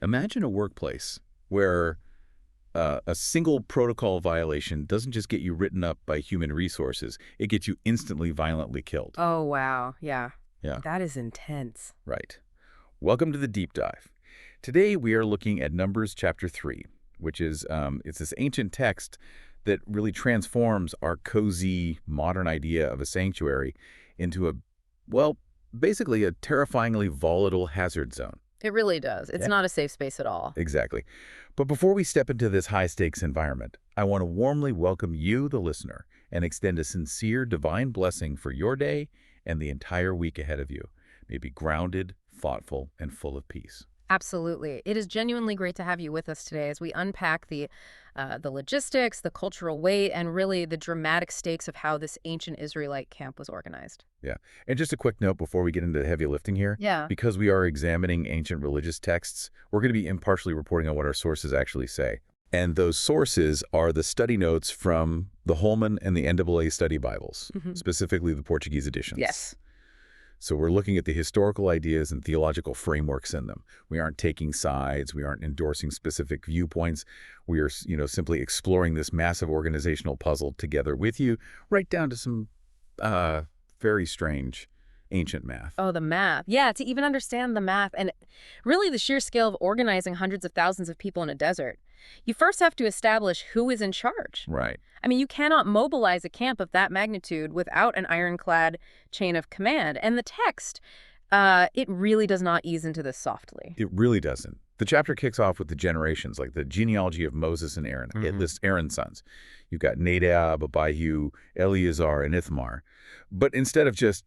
Imagine a workplace where a single protocol violation doesn't just get you written up by human resources, it gets you instantly violently killed. Oh, wow. Yeah. Yeah, That is intense. right. Welcome to the deep dive. Today we are looking at Numbers chapter 3, which is it's this ancient text that really transforms our cozy modern idea of a sanctuary into well, basically a terrifyingly volatile hazard zone. It really does. It's Yeah. not a safe space at all. Exactly. But before we step into this high-stakes environment, I want to warmly welcome you, the listener, and extend a sincere divine blessing for your day and the entire week ahead of you. May be grounded, thoughtful, and full of peace. Absolutely. It is genuinely great to have you with us today as we unpack the logistics, the cultural weight, and really the dramatic stakes of how this ancient Israelite camp was organized. Yeah. And just a quick note before we get into the heavy lifting here. Yeah. Because we are examining ancient religious texts, we're going to be impartially reporting on what our sources actually say. And those sources are the study notes from the Holman and the NAA study Bibles, specifically the Portuguese editions. Yes. So we're looking at the historical ideas and theological frameworks in them. We aren't taking sides. We aren't endorsing specific viewpoints. We are, simply exploring this massive organizational puzzle together with you, right down to some very strange ancient math. Oh, the math. Yeah, to even understand the math and really the sheer scale of organizing hundreds of thousands of people in a desert, you first have to establish who is in charge. Right. I mean, you cannot mobilize a camp of that magnitude without an ironclad chain of command. And the text, it really does not ease into this softly. It really doesn't. The chapter kicks off with the generations, like the genealogy of Moses and Aaron. It lists Aaron's sons. You've got Nadab, Abihu, Eleazar, and Ithamar. But instead of just,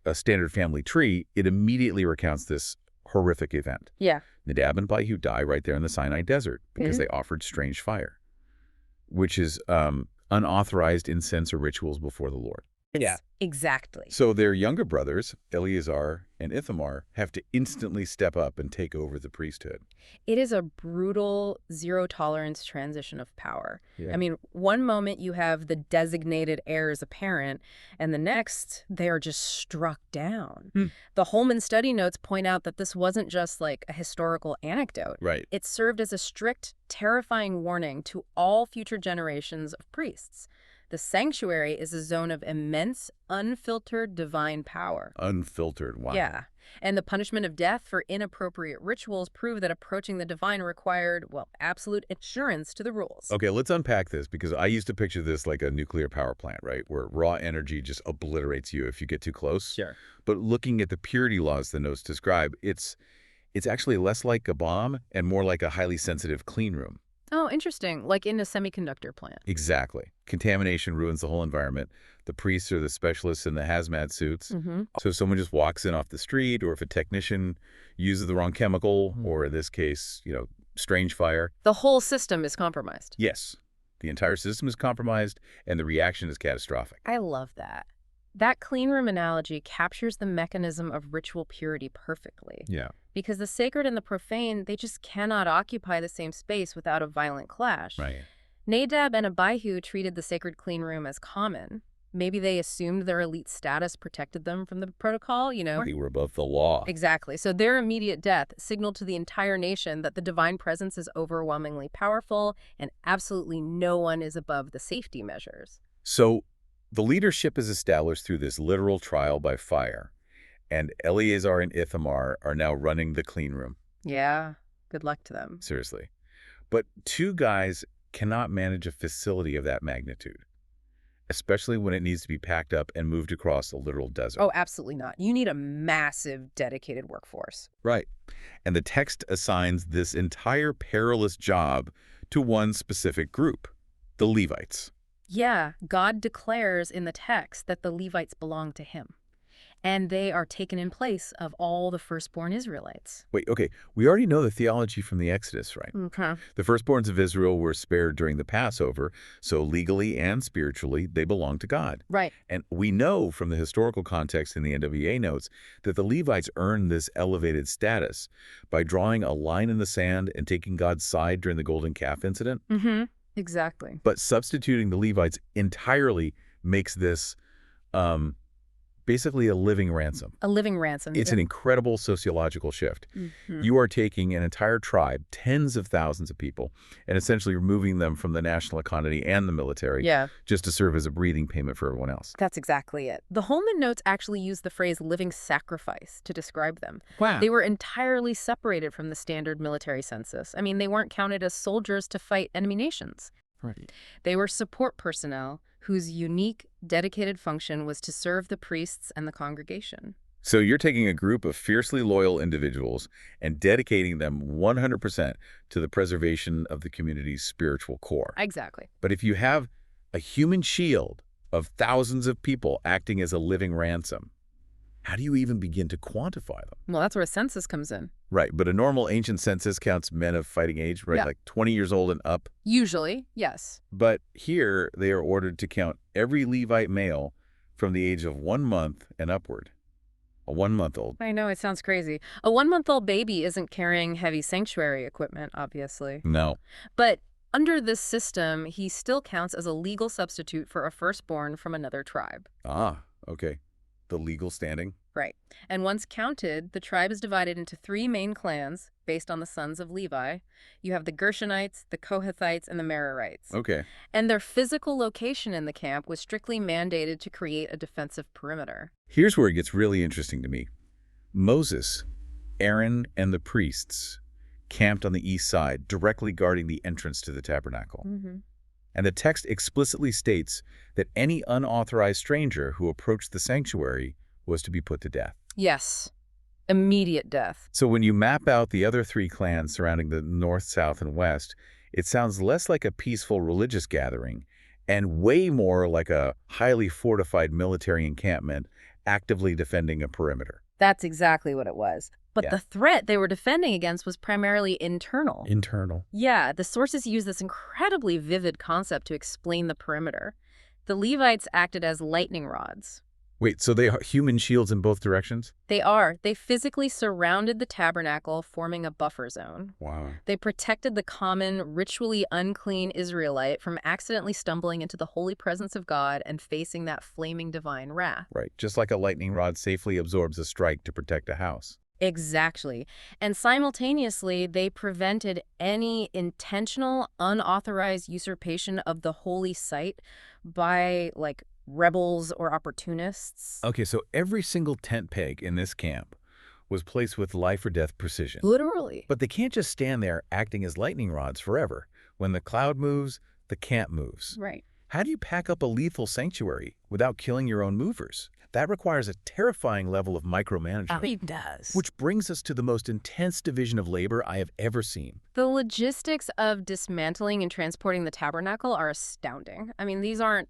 a standard family tree, it immediately recounts this horrific event. Yeah. Nadab and Abihu die right there in the Sinai desert because they offered strange fire, which is unauthorized incense or rituals before the Lord. Yeah. Exactly. So their younger brothers, Eleazar and Ithamar, have to instantly step up and take over the priesthood. It is a brutal, zero-tolerance transition of power. Yeah. I mean, one moment you have the designated heir as a parent, and the next, they are just struck down. The Holman study notes point out that this wasn't just like a historical anecdote. Right. It served as a strict, terrifying warning to all future generations of priests. The sanctuary is a zone of immense, unfiltered divine power. Unfiltered. Wow. Yeah. And the punishment of death for inappropriate rituals prove that approaching the divine required, well, absolute adherence to the rules. Okay, let's unpack this because I used to picture this like a nuclear power plant, right? Where raw energy just obliterates you if you get too close. Sure. But looking at the purity laws the notes describe, it's actually less like a bomb and more like a highly sensitive clean room. Oh, interesting. Like in a semiconductor plant. Exactly. Contamination ruins the whole environment. The priests are the specialists in the hazmat suits. So if someone just walks in off the street, or if a technician uses the wrong chemical, or in this case, strange fire. The whole system is compromised. Yes. The entire system is compromised, and the reaction is catastrophic. I love that. That clean room analogy captures the mechanism of ritual purity perfectly. Yeah. Because the sacred and the profane, they just cannot occupy the same space without a violent clash. Right. Nadab and Abihu treated the sacred clean room as common. Maybe they assumed their elite status protected them from the protocol, They were above the law. Exactly. So their immediate death signaled to the entire nation that the divine presence is overwhelmingly powerful and absolutely no one is above the safety measures. So the leadership is established through this literal trial by fire, and Eleazar and Ithamar are now running the clean room. Yeah, good luck to them. Seriously. But two guys cannot manage a facility of that magnitude, especially when it needs to be packed up and moved across a literal desert. Oh, absolutely not. You need a massive, dedicated workforce. Right. And the text assigns this entire perilous job to one specific group, the Levites. Yeah, God declares in the text that the Levites belong to him. And they are taken in place of all the firstborn Israelites. Wait, okay. We already know the theology from the Exodus, right? Okay. The firstborns of Israel were spared during the Passover, so legally and spiritually, they belong to God. Right. And we know from the historical context in the NWA notes that the Levites earned this elevated status by drawing a line in the sand and taking God's side during the golden calf incident. Exactly. But substituting the Levites entirely makes this basically a living ransom. A living ransom. It's Yeah. an incredible sociological shift. Mhm. You are taking an entire tribe, tens of thousands of people, and essentially removing them from the national economy and the military Yeah, just to serve as a breathing payment for everyone else. that's exactly it. The Holman notes actually use the phrase living sacrifice to describe them. Wow. They were entirely separated from the standard military census. I mean, they weren't counted as soldiers to fight enemy nations. Right. They were support personnel whose unique, dedicated function was to serve the priests and the congregation. So you're taking a group of fiercely loyal individuals and dedicating them 100% to the preservation of the community's spiritual core. Exactly. But if you have a human shield of thousands of people acting as a living ransom, how do you even begin to quantify them? Well, that's where a census comes in. Right, but a normal ancient census counts men of fighting age, right? Yeah. Like 20 years old and up. Usually, yes. But here, they are ordered to count every Levite male from the age of 1 month and upward. A 1-month-old. I know, it sounds crazy. A 1-month-old baby isn't carrying heavy sanctuary equipment, obviously. No. But under this system, he still counts as a legal substitute for a firstborn from another tribe. Ah, okay. The legal standing. Right. And once counted, the tribe is divided into 3 main clans based on the sons of Levi. You have the Gershonites, the Kohathites, and the Merarites. Okay. And their physical location in the camp was strictly mandated to create a defensive perimeter. Here's where it gets really interesting to me. Moses, Aaron, and the priests camped on the east side, directly guarding the entrance to the tabernacle. Mm-hmm. And the text explicitly states that any unauthorized stranger who approached the sanctuary was to be put to death. Yes. Immediate death. So when you map out the other 3 clans surrounding the north, south, and west, it sounds less like a peaceful religious gathering and way more like a highly fortified military encampment actively defending a perimeter. That's exactly what it was. But Yeah. the threat they were defending against was primarily internal. Internal. Yeah, the sources use this incredibly vivid concept to explain the perimeter. The Levites acted as lightning rods. Wait, so they are human shields in both directions? They physically surrounded the tabernacle, forming a buffer zone. Wow. They protected the common, ritually unclean Israelite from accidentally stumbling into the holy presence of God and facing that flaming divine wrath. Right, just like a lightning rod safely absorbs a strike to protect a house. Exactly. And simultaneously, they prevented any intentional, unauthorized usurpation of the holy site by, rebels or opportunists. Okay, so every single tent peg in this camp was placed with life or death precision. Literally. But they can't just stand there acting as lightning rods forever. When the cloud moves, the camp moves. Right. How do you pack up a lethal sanctuary without killing your own movers? That requires a terrifying level of micromanagement. It does. Which brings us to the most intense division of labor I have ever seen. The logistics of dismantling and transporting the tabernacle are astounding. I mean, these aren't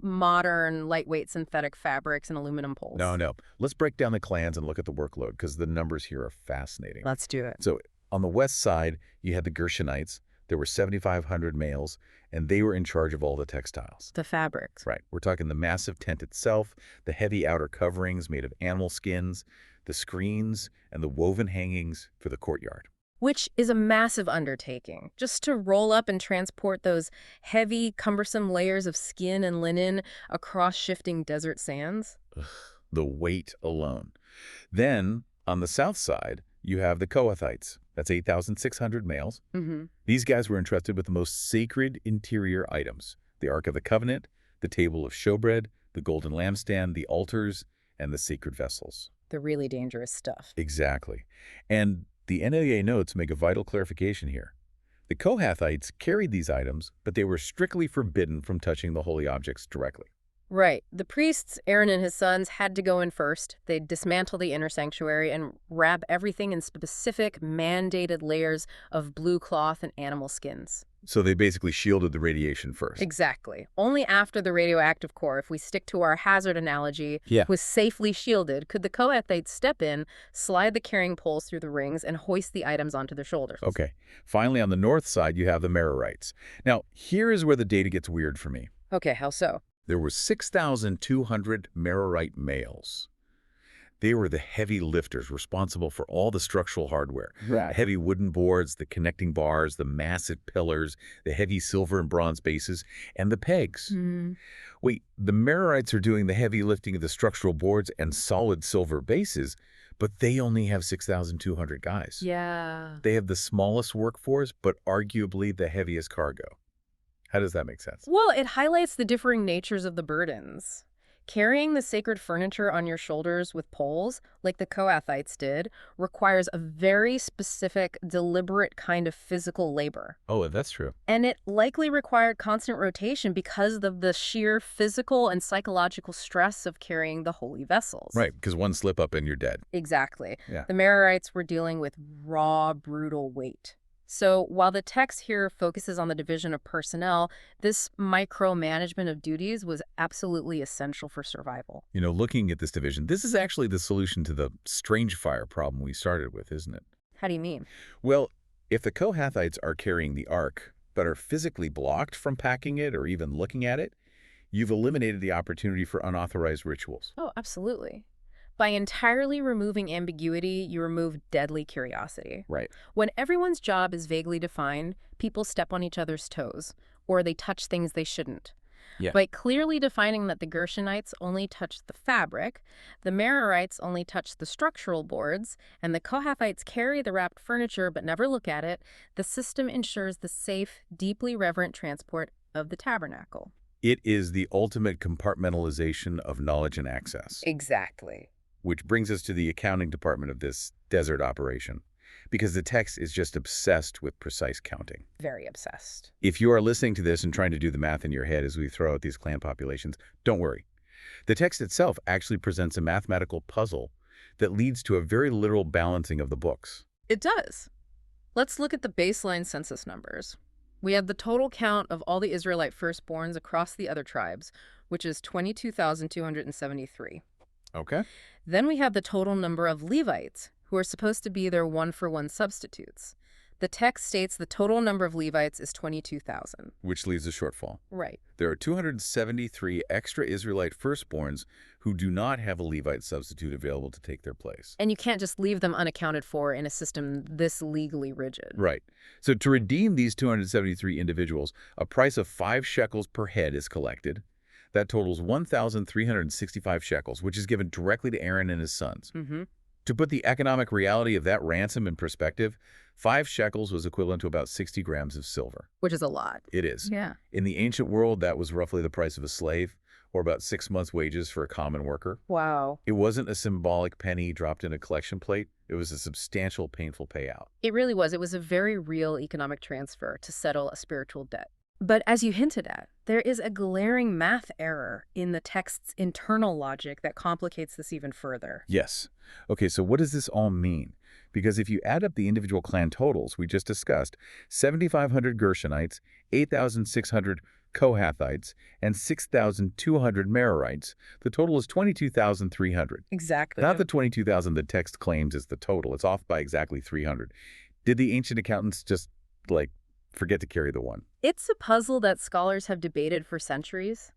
modern, lightweight synthetic fabrics and aluminum poles. No. Let's break down the clans and look at the workload, because the numbers here are fascinating. Let's do it. So on the west side, you had the Gershonites. There were 7,500 males, and they were in charge of all the textiles. The fabrics. Right. We're talking the massive tent itself, the heavy outer coverings made of animal skins, the screens, and the woven hangings for the courtyard. Which is a massive undertaking. Just to roll up and transport those heavy, cumbersome layers of skin and linen across shifting desert sands. Ugh, the weight alone. Then, on the south side, you have the Kohathites. That's 8,600 males. Mm-hmm. These guys were entrusted with the most sacred interior items: the Ark of the Covenant, the table of showbread, the golden lampstand, the altars, and the sacred vessels. The really dangerous stuff. Exactly. And the NAA notes make a vital clarification here. The Kohathites carried these items, but they were strictly forbidden from touching the holy objects directly. Right. The priests, Aaron and his sons, had to go in first. They'd dismantle the inner sanctuary and wrap everything in specific, mandated layers of blue cloth and animal skins. So they basically shielded the radiation first. Exactly. Only after the radioactive core, if we stick to our hazard analogy, Yeah. was safely shielded, could the Kohathites step in, slide the carrying poles through the rings, and hoist the items onto their shoulders. Okay. Finally, on the north side, you have the Merarites. Now, here is where the data gets weird for me. Okay, how so? There were 6,200 Merarite males. They were the heavy lifters responsible for all the structural hardware. Right. The heavy wooden boards, the connecting bars, the massive pillars, the heavy silver and bronze bases, and the pegs. Wait, the Merarites are doing the heavy lifting of the structural boards and solid silver bases, but they only have 6,200 guys. Yeah. They have the smallest workforce, but arguably the heaviest cargo. How does that make sense? Well, it highlights the differing natures of the burdens. Carrying the sacred furniture on your shoulders with poles, like the Kohathites did, requires a very specific, deliberate kind of physical labor. Oh, that's true. And it likely required constant rotation because of the sheer physical and psychological stress of carrying the holy vessels. Right, because one slip up and you're dead. Exactly. Yeah. The Merarites were dealing with raw, brutal weight. So while the text here focuses on the division of personnel, this micromanagement of duties was absolutely essential for survival. You know, looking at this division, this is actually the solution to the strange fire problem we started with, isn't it? How do you mean? Well, if the Kohathites are carrying the ark, but are physically blocked from packing it or even looking at it, you've eliminated the opportunity for unauthorized rituals. Oh, absolutely. By entirely removing ambiguity, you remove deadly curiosity. Right. When everyone's job is vaguely defined, people step on each other's toes, or they touch things they shouldn't. Yeah. By clearly defining that the Gershonites only touched the fabric, the Merarites only touched the structural boards, and the Kohathites carry the wrapped furniture but never look at it, the system ensures the safe, deeply reverent transport of the tabernacle. It is the ultimate compartmentalization of knowledge and access. Exactly. Which brings us to the accounting department of this desert operation, because the text is just obsessed with precise counting. Very obsessed. If you are listening to this and trying to do the math in your head as we throw out these clan populations, don't worry. The text itself actually presents a mathematical puzzle that leads to a very literal balancing of the books. It does. Let's look at the baseline census numbers. We have the total count of all the Israelite firstborns across the other tribes, which is 22,273. Okay. Then we have the total number of Levites, who are supposed to be their one-for-one substitutes. The text states the total number of Levites is 22,000. Which leaves a shortfall. Right. There are 273 extra Israelite firstborns who do not have a Levite substitute available to take their place. And you can't just leave them unaccounted for in a system this legally rigid. Right. So to redeem these 273 individuals, a price of 5 shekels per head is collected. That totals 1,365 shekels, which is given directly to Aaron and his sons. To put the economic reality of that ransom in perspective, 5 shekels was equivalent to about 60 grams of silver. Which is a lot. It is. Yeah. In the ancient world, that was roughly the price of a slave, or about 6 months' wages for a common worker. Wow. It wasn't a symbolic penny dropped in a collection plate. It was a substantial, painful payout. It really was. It was a very real economic transfer to settle a spiritual debt. But as you hinted at, there is a glaring math error in the text's internal logic that complicates this even further. Yes. Okay, so what does this all mean? Because if you add up the individual clan totals we just discussed, 7,500 Gershonites, 8,600 Kohathites, and 6,200 Merarites, the total is 22,300. Exactly. Not the 22,000 the text claims is the total. It's off by exactly 300. Did the ancient accountants just, forget to carry the one? It's a puzzle that scholars have debated for centuries,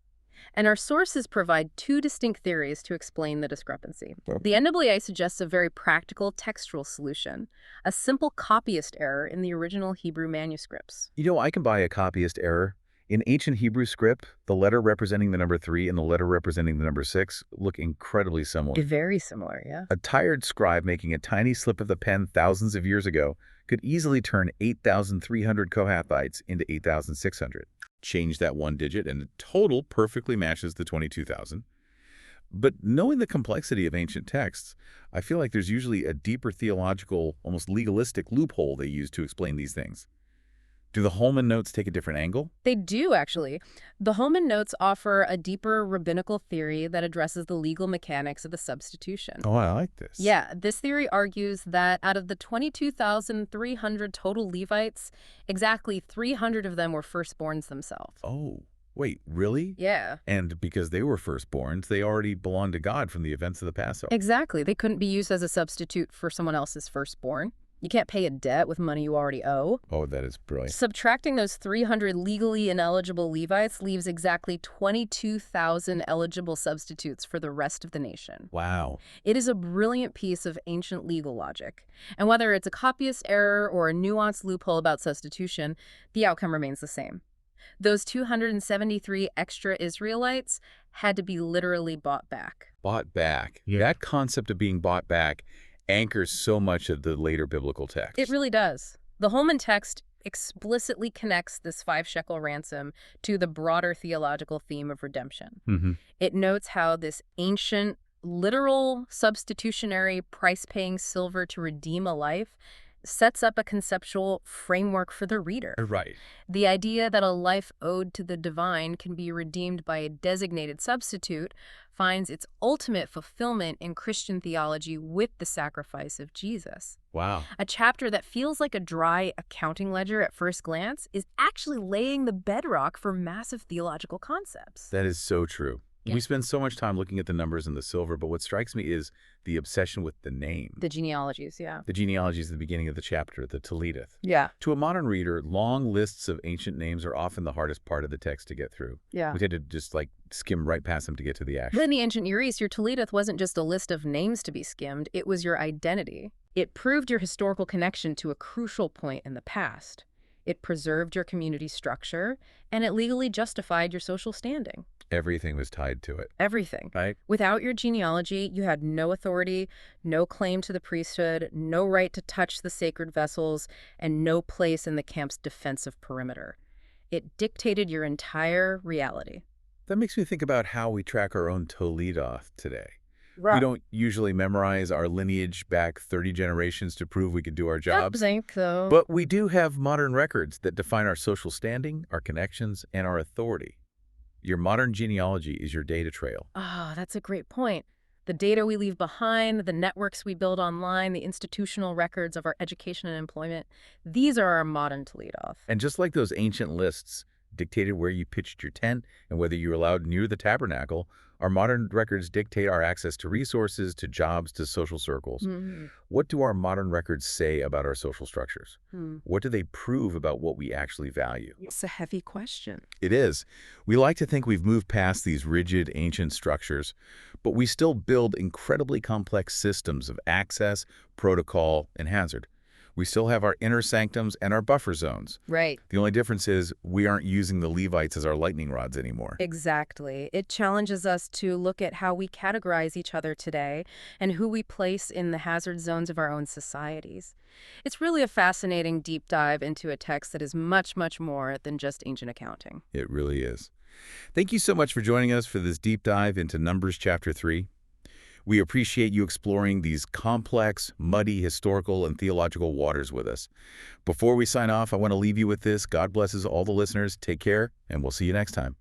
and our sources provide 2 distinct theories to explain the discrepancy. The NAA suggests a very practical textual solution, a simple copyist error in the original Hebrew manuscripts. You know, I can buy a copyist error. In ancient Hebrew script, the letter representing the number 3 and the letter representing the number 6 look incredibly similar. Very similar, yeah. A tired scribe making a tiny slip of the pen thousands of years ago could easily turn 8,300 Kohathites into 8,600. Change that one digit and the total perfectly matches the 22,000. But knowing the complexity of ancient texts, I feel like there's usually a deeper theological, almost legalistic loophole they use to explain these things. Do the Holman notes take a different angle? They do, actually. The Holman notes offer a deeper rabbinical theory that addresses the legal mechanics of the substitution. Oh, I like this. Yeah, this theory argues that out of the 22,300 total Levites, exactly 300 of them were firstborns themselves. Oh, wait, really? Yeah. And because they were firstborns, they already belonged to God from the events of the Passover. Exactly. They couldn't be used as a substitute for someone else's firstborn. You can't pay a debt with money you already owe. Oh, that is brilliant. Subtracting those 300 legally ineligible Levites leaves exactly 22,000 eligible substitutes for the rest of the nation. Wow. It is a brilliant piece of ancient legal logic. And whether it's a copyist error or a nuanced loophole about substitution, the outcome remains the same. Those 273 extra Israelites had to be literally bought back. Bought back. Yeah. That concept of being bought back anchors so much of the later biblical text. It really does. The Holman text explicitly connects this 5-shekel ransom to the broader theological theme of redemption. Mm-hmm. It notes how this ancient, literal, substitutionary, price-paying silver to redeem a life sets up a conceptual framework for the reader. Right. The idea that a life owed to the divine can be redeemed by a designated substitute finds its ultimate fulfillment in Christian theology with the sacrifice of Jesus. Wow. A chapter that feels like a dry accounting ledger at first glance is actually laying the bedrock for massive theological concepts. That is so true. Yeah. We spend so much time looking at the numbers and the silver, but what strikes me is the obsession with the name. The genealogies, yeah. The genealogy is the beginning of the chapter, the Toledeth. Yeah. To a modern reader, long lists of ancient names are often the hardest part of the text to get through. Yeah. We tend to just skim right past them to get to the action. But in the ancient Near East, your Toledeth wasn't just a list of names to be skimmed, it was your identity. It proved your historical connection to a crucial point in the past. It preserved your community structure, and it legally justified your social standing. Everything was tied to it. Everything. Right? Without your genealogy, you had no authority, no claim to the priesthood, no right to touch the sacred vessels, and no place in the camp's defensive perimeter. It dictated your entire reality. That makes me think about how we track our own Toledoth today. Right. We don't usually memorize our lineage back 30 generations to prove we could do our jobs. think so. But we do have modern records that define our social standing, our connections, and our authority. Your modern genealogy is your data trail. Ah, that's a great point. The data we leave behind, the networks we build online, the institutional records of our education and employment, these are our modern Toledoth. And just like those ancient lists dictated where you pitched your tent and whether you were allowed near the tabernacle, our modern records dictate our access to resources, to jobs, to social circles. Mm-hmm. What do our modern records say about our social structures? What do they prove about what we actually value? It's a heavy question. It is. We like to think we've moved past these rigid, ancient structures, but we still build incredibly complex systems of access, protocol, and hazard. We still have our inner sanctums and our buffer zones. Right. The only difference is we aren't using the Levites as our lightning rods anymore. Exactly. It challenges us to look at how we categorize each other today and who we place in the hazard zones of our own societies. It's really a fascinating deep dive into a text that is much, much more than just ancient accounting. It really is. Thank you so much for joining us for this deep dive into Numbers chapter 3. We appreciate you exploring these complex, muddy, historical, and theological waters with us. Before we sign off, I want to leave you with this. God blesses all the listeners. Take care, and we'll see you next time.